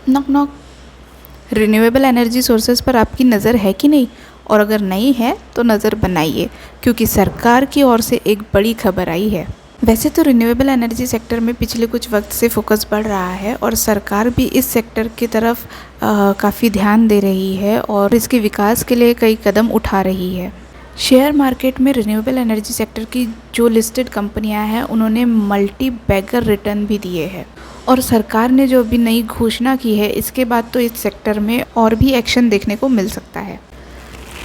Knock knock. Renewable energy sources पर आपकी नज़र है कि नहीं? और अगर नहीं है तो नज़र बनाइए, क्योंकि सरकार की ओर से एक बड़ी खबर आई है। वैसे तो रिन्यूएबल एनर्जी सेक्टर में पिछले कुछ वक्त से फोकस बढ़ रहा है और सरकार भी इस सेक्टर की तरफ काफ़ी ध्यान दे रही है और इसके विकास के लिए कई कदम उठा रही है। शेयर मार्केट में रिन्यूएबल एनर्जी सेक्टर की जो लिस्टेड कंपनियां हैं उन्होंने मल्टी बैगर रिटर्न भी दिए हैं और सरकार ने जो अभी नई घोषणा की है इसके बाद तो इस सेक्टर में और भी एक्शन देखने को मिल सकता है।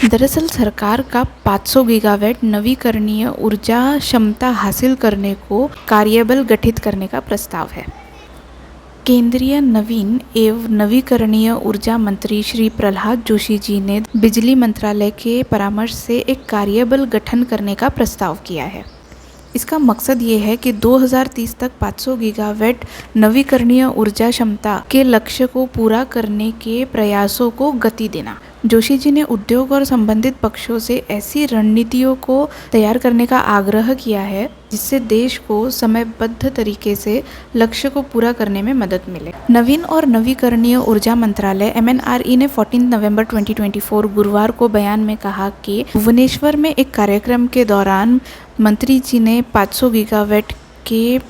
दरअसल सरकार का 500 गीगावाट नवीकरणीय ऊर्जा क्षमता हासिल करने को कार्यबल गठित करने का प्रस्ताव है। केंद्रीय नवीन एवं नवीकरणीय ऊर्जा मंत्री श्री प्रहलाद जोशी जी ने बिजली मंत्रालय के परामर्श से एक कार्यबल गठन करने का प्रस्ताव किया है। इसका मकसद ये है कि 2030 तक 500 गीगावाट नवीकरणीय ऊर्जा क्षमता के लक्ष्य को पूरा करने के प्रयासों को गति देना। जोशी जी ने उद्योग और संबंधित पक्षों से ऐसी रणनीतियों को तैयार करने का आग्रह किया है जिससे देश को समयबद्ध तरीके से लक्ष्य को पूरा करने में मदद मिले। नवीन और नवीकरणीय ऊर्जा मंत्रालय MNRE ने 14 नवंबर 2024 गुरुवार को बयान में कहा कि भुवनेश्वर में एक कार्यक्रम के दौरान मंत्री जी ने 500 गीगावाट के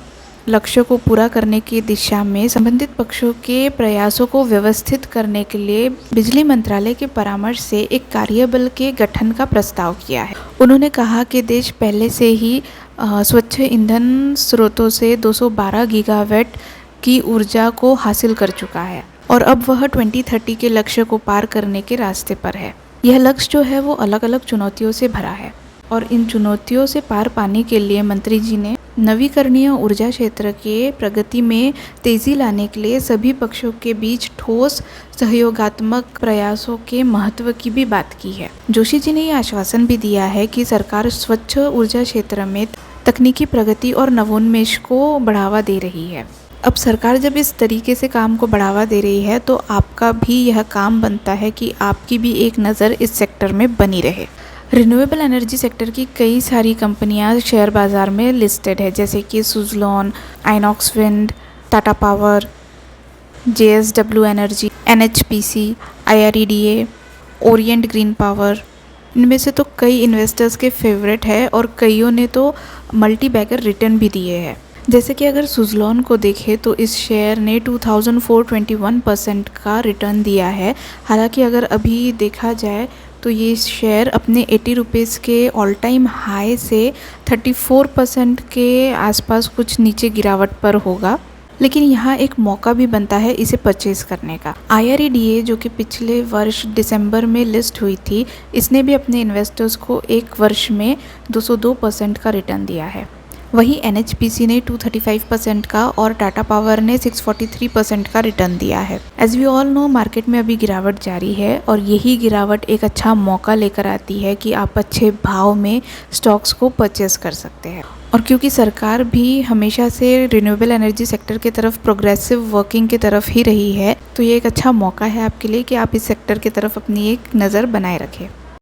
लक्ष्य को पूरा करने की दिशा में संबंधित पक्षों के प्रयासों को व्यवस्थित करने के लिए बिजली मंत्रालय के परामर्श से एक कार्यबल के गठन का प्रस्ताव किया है। उन्होंने कहा कि देश पहले से ही स्वच्छ ईंधन स्रोतों से 212 गीगावाट की ऊर्जा को हासिल कर चुका है और अब वह 2030 के लक्ष्य को पार करने के रास्ते पर है। यह लक्ष्य जो है वो अलग अलग चुनौतियों से भरा है और इन चुनौतियों से पार पाने के लिए मंत्री जी ने नवीकरणीय ऊर्जा क्षेत्र के प्रगति में तेजी लाने के लिए सभी पक्षों के बीच ठोस सहयोगात्मक प्रयासों के महत्व की भी बात की है। जोशी जी ने यह आश्वासन भी दिया है कि सरकार स्वच्छ ऊर्जा क्षेत्र में तकनीकी प्रगति और नवोन्मेष को बढ़ावा दे रही है। अब सरकार जब इस तरीके से काम को बढ़ावा दे रही है तो आपका भी यह काम बनता है कि आपकी भी एक नज़र इस सेक्टर में बनी रहे। रिन्यूएबल एनर्जी सेक्टर की कई सारी कंपनियां शेयर बाज़ार में लिस्टेड है, जैसे कि Suzlon, INOX wind, Tata power, JSW energy, NHPC, IREDA, Orient green power. इनमें से तो कई इन्वेस्टर्स के फेवरेट है और कईयों ने तो मल्टी बैगर रिटर्न भी दिए हैं। जैसे कि अगर सुज़लॉन को देखें तो इस शेयर ने 2421% का रिटर्न दिया है। हालांकि अगर अभी देखा जाए तो ये शेयर अपने 80 रुपीज़ के ऑल टाइम हाई से 34% के आसपास कुछ नीचे गिरावट पर होगा, लेकिन यहाँ एक मौका भी बनता है इसे परचेज़ करने का। IREDA जो कि पिछले वर्ष दिसंबर में लिस्ट हुई थी, इसने भी अपने इन्वेस्टर्स को एक वर्ष में 202% का रिटर्न दिया है। वहीं NHPC ने 235% का और टाटा पावर ने 643% का रिटर्न दिया है। As we all know, market में अभी गिरावट जारी है और यही गिरावट एक अच्छा मौका लेकर आती है कि आप अच्छे भाव में स्टॉक्स को परचेस कर सकते हैं। और क्योंकि सरकार भी हमेशा से रिन्यूएबल एनर्जी सेक्टर की तरफ प्रोग्रेसिव वर्किंग की तरफ ही रही है, तो ये एक अच्छा मौका है आपके लिए कि आप इस सेक्टर की तरफ अपनी एक नज़र बनाए रखें।